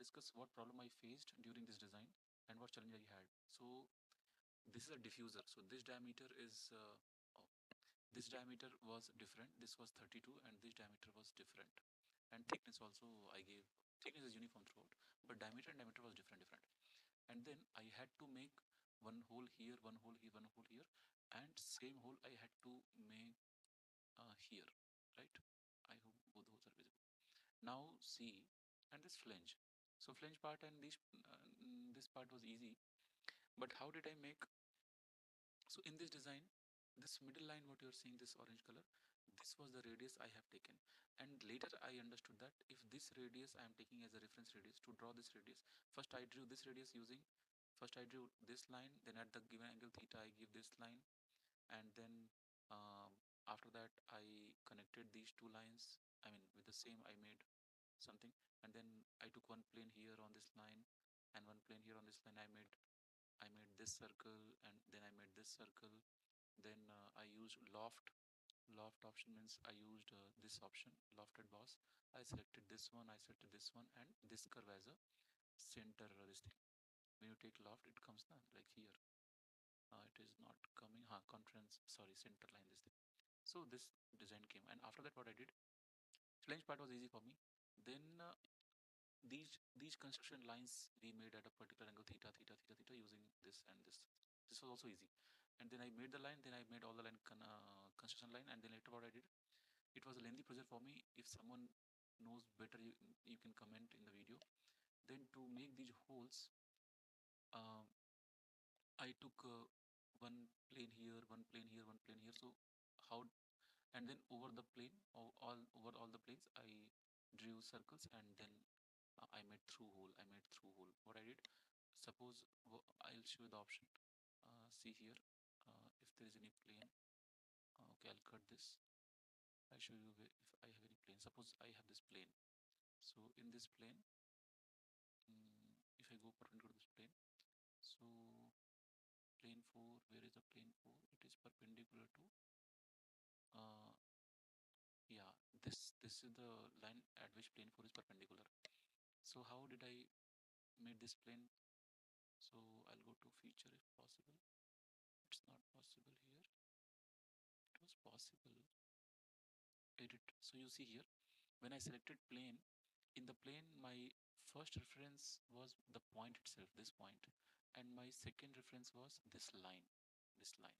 discuss what problem I faced during this design and what challenge I had. So this is a diffuser. So oh, this diameter was different. This was 32 and this diameter was different. And thickness also I gave, thickness is uniform throughout, but diameter and diameter was different. And then I had to make one hole here, one hole here, one hole here, and same hole I had to make here, right? I hope both holes are visible. Now see, and this flange. So flange part and this part was easy, but how did I make? So in this design, this middle line, what you're seeing, this orange color, this was the radius I have taken. And later I understood that if this radius I am taking as a reference radius to draw this radius, first I drew this radius using, first I drew this line, then at the given angle theta I give this line, and then after that I connected these two lines. I mean with the same I made something, and then I took one plane here on this line and one plane here on this line. I made this circle and then I made this circle. Then I used loft option means I used this option, lofted boss. I selected this one, I selected this one, and this curve as a center this thing. When you take loft it comes na, like here. It is not coming conference, sorry, center line this thing. So this design came, and after that what I did, flange part was easy for me. Then these construction lines we made at a particular angle theta theta theta theta using this and this was also easy. And then I made the line, then I made all the line construction line, and then later what I did, it was a lengthy process for me. If someone knows better, you can comment in the video. Then to make these holes, uh, I took one plane here, one plane here, one plane here. So how, and then over the plane, all over all the planes I drew circles, and then I made through hole. What I did, suppose I'll show you the option. See here, if there is any plane. Okay, I'll cut this. I show you if I have any plane. Suppose I have this plane. So in this plane, if I go perpendicular to this plane, so plane 4, where is the plane 4? It is perpendicular to, uh, yeah, this is the line at which plane 4 is perpendicular. So how did I made this plane? So I'll go to feature if possible. It's not possible here. It was possible. Edit. So you see here, when I selected plane, in the plane my first reference was the point itself, this point, and my second reference was this line, this line.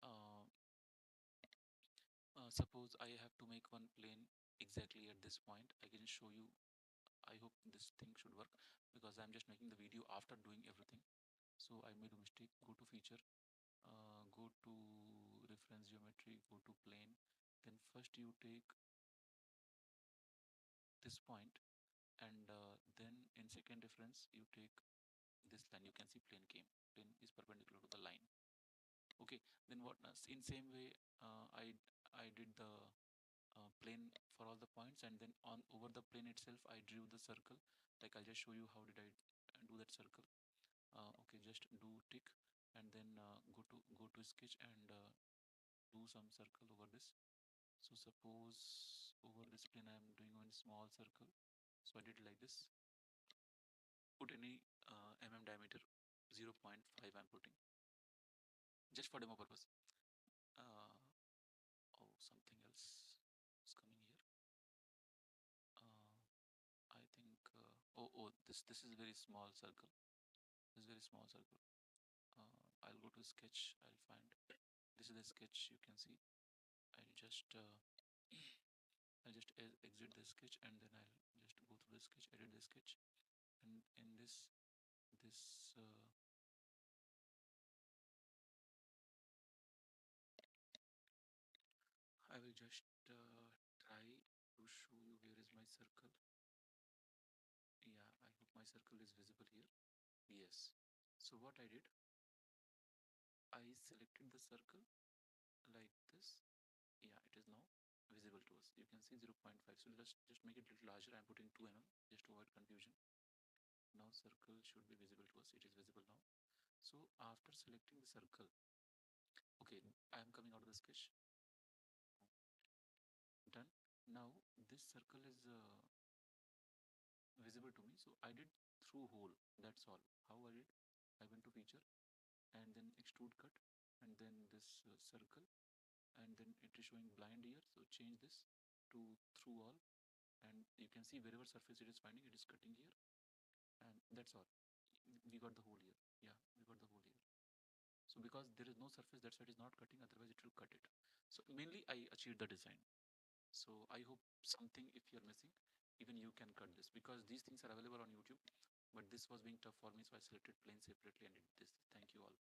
Uh, Suppose I have to make one plane exactly at this point. I can show you. I hope this thing should work because I'm just making the video after doing everything. So I made a mistake. Go to feature, go to reference geometry, go to plane. Then first you take this point, and then in second reference you take this line. You can see plane came. Plane is perpendicular to the line. Okay. Then what? In same way, I did the plane for all the points, and then on over the plane itself I drew the circle. Like I'll just show you how did I do that circle. Okay, just do tick, and then go to sketch and do some circle over this. So suppose over this plane I am doing one small circle. So I did like this. Put any diameter, 0.5 I'm putting just for demo purpose. uh, oh, something else is coming here. I think this is very small circle. This is very small circle. I'll go to sketch. I'll find this is the sketch. You can see. I'll just I'll just exit the sketch, and then I'll just go through the sketch, edit the sketch, and in this I will just try to show you where is my circle. Yeah, I hope my circle is visible here. Yes. So what I did, I selected the circle like this. Yeah, it is now visible to us. You can see 0.5. So let's just make it a little larger. I'm putting 2 mm just to avoid confusion. Now circle should be visible to us. It is visible now. So after selecting the circle, okay, I am coming out of the sketch. Done. Now this circle is visible to me. So I did through hole. That's all. How I did? I went to feature and then extrude cut and then this circle and then it is showing blind here. So change this to through all and you can see wherever surface it is finding it is cutting here and that's all. We got the hole here. Yeah, we got the hole here. So because there is no surface, that's why it is not cutting, otherwise it will cut it. So mainly I achieved the design. So I hope something, if you're missing, even you can cut this because these things are available on YouTube. But this was being tough for me, so I selected plane separately and did this. Thank you all.